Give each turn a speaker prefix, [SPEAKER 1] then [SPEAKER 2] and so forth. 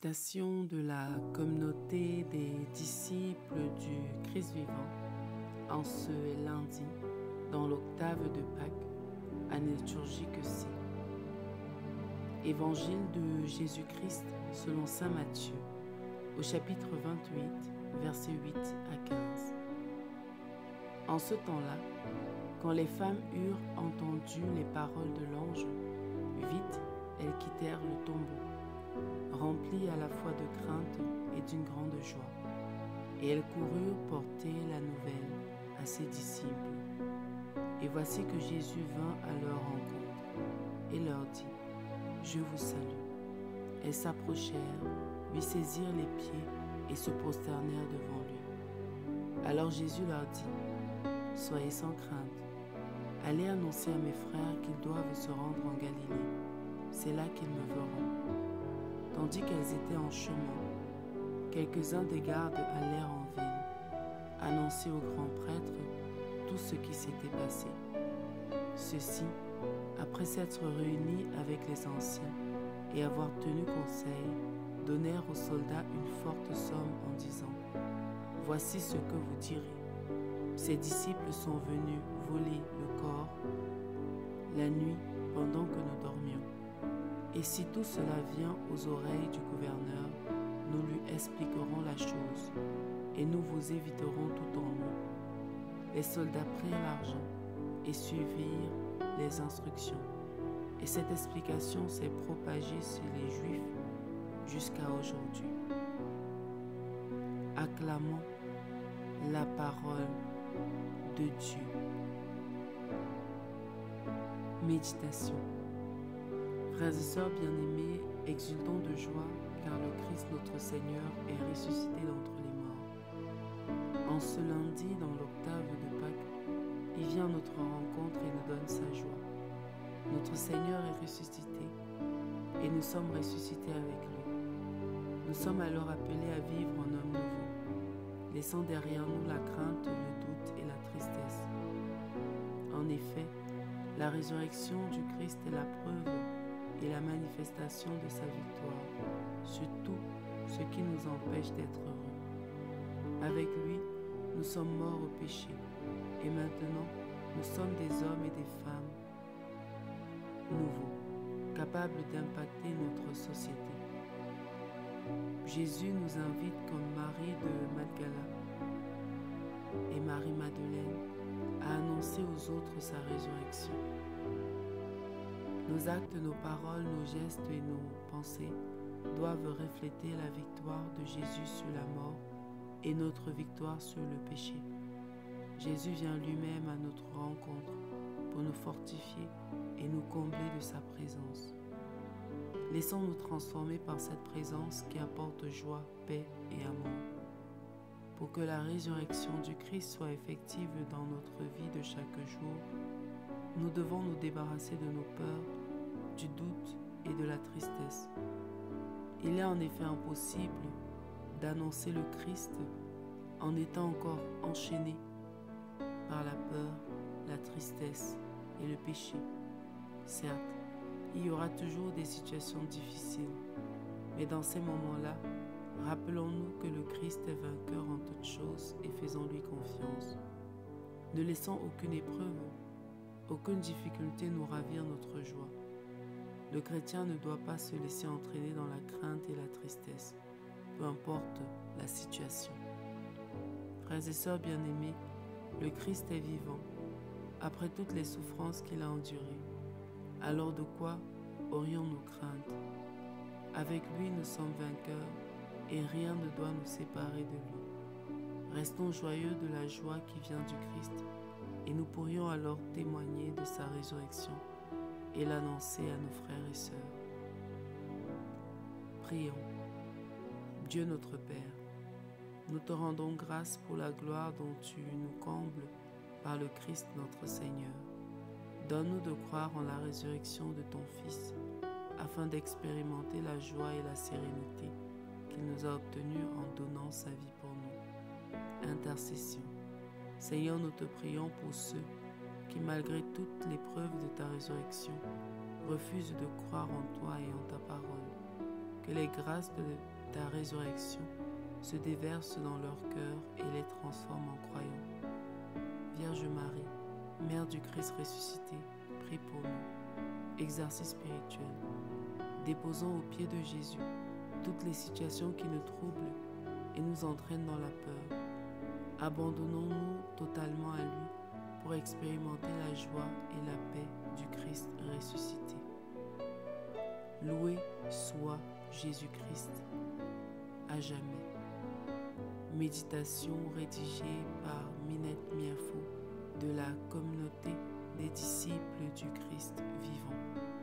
[SPEAKER 1] Méditation de la communauté des disciples du Christ vivant en ce lundi dans l'octave de Pâques, année liturgique C. Évangile de Jésus-Christ selon saint Matthieu, au chapitre 28, versets 8 à 15. En ce temps-là, quand les femmes eurent entendu les paroles de l'ange, vite elles quittèrent le tombeau, remplies à la fois de crainte et d'une grande joie. Et elles coururent porter la nouvelle à ses disciples. Et voici que Jésus vint à leur rencontre et leur dit : « Je vous salue. » Elles s'approchèrent, lui saisirent les pieds et se prosternèrent devant lui. Alors Jésus leur dit : « Soyez sans crainte. Allez annoncer à mes frères qu'ils doivent se rendre en Galilée. C'est là qu'ils me verront. » Tandis qu'elles étaient en chemin, quelques-uns des gardes allèrent en ville, annoncer au grand prêtre tout ce qui s'était passé. Ceux-ci, après s'être réunis avec les anciens et avoir tenu conseil, donnèrent aux soldats une forte somme en disant : « Voici ce que vous direz. Ces disciples sont venus voler le corps la nuit pendant que nous dormions. Et si tout cela vient aux oreilles du gouverneur, nous lui expliquerons la chose, et nous vous éviterons tout ennui. » Les soldats prirent l'argent et suivirent les instructions. Et cette explication s'est propagée chez les Juifs jusqu'à aujourd'hui. Acclamons la parole de Dieu. Méditation. Frères et sœurs bien-aimés, exultons de joie, car le Christ notre Seigneur est ressuscité d'entre les morts. En ce lundi, dans l'octave de Pâques, il vient à notre rencontre et nous donne sa joie. Notre Seigneur est ressuscité et nous sommes ressuscités avec lui. Nous sommes alors appelés à vivre en homme nouveau, laissant derrière nous la crainte, le doute et la tristesse. En effet, la résurrection du Christ est la preuve et la manifestation de sa victoire sur tout ce qui nous empêche d'être heureux. Avec lui, nous sommes morts au péché et maintenant nous sommes des hommes et des femmes nouveaux, capables d'impacter notre société. Jésus nous invite comme Marie de Magdala et Marie-Madeleine à annoncer aux autres sa résurrection. Nos actes, nos paroles, nos gestes et nos pensées doivent refléter la victoire de Jésus sur la mort et notre victoire sur le péché. Jésus vient lui-même à notre rencontre pour nous fortifier et nous combler de sa présence. Laissons-nous transformer par cette présence qui apporte joie, paix et amour. Pour que la résurrection du Christ soit effective dans notre vie de chaque jour, nous devons nous débarrasser de nos peurs, du doute et de la tristesse. Il est en effet impossible d'annoncer le Christ en étant encore enchaîné par la peur, la tristesse et le péché. Certes, il y aura toujours des situations difficiles, mais dans ces moments-là, rappelons-nous que le Christ est vainqueur en toutes choses et faisons-lui confiance. Ne laissons aucune épreuve, aucune difficulté nous ravir notre joie. Le chrétien ne doit pas se laisser entraîner dans la crainte et la tristesse, peu importe la situation. Frères et sœurs bien-aimés, le Christ est vivant, après toutes les souffrances qu'il a endurées. Alors de quoi aurions-nous crainte? Avec lui, nous sommes vainqueurs et rien ne doit nous séparer de lui. Restons joyeux de la joie qui vient du Christ et nous pourrions alors témoigner de sa résurrection et l'annoncer à nos frères et sœurs. Prions. Dieu notre Père, nous te rendons grâce pour la gloire dont tu nous combles par le Christ notre Seigneur. Donne-nous de croire en la résurrection de ton Fils, afin d'expérimenter la joie et la sérénité qu'il nous a obtenues en donnant sa vie pour nous. Intercession. Seigneur, nous te prions pour ceux qui, malgré toutes les preuves de ta résurrection, refusent de croire en toi et en ta parole. Que les grâces ta résurrection se déverse dans leur cœur et les transforme en croyants. Vierge Marie, Mère du Christ ressuscité, prie pour nous. Exercice spirituel. Déposons aux pieds de Jésus toutes les situations qui nous troublent et nous entraînent dans la peur. Abandonnons-nous totalement à lui pour expérimenter la joie et la paix du Christ ressuscité. Loué soit Jésus-Christ à jamais. Méditation rédigée par Minette Miafou de la communauté des disciples du Christ vivant.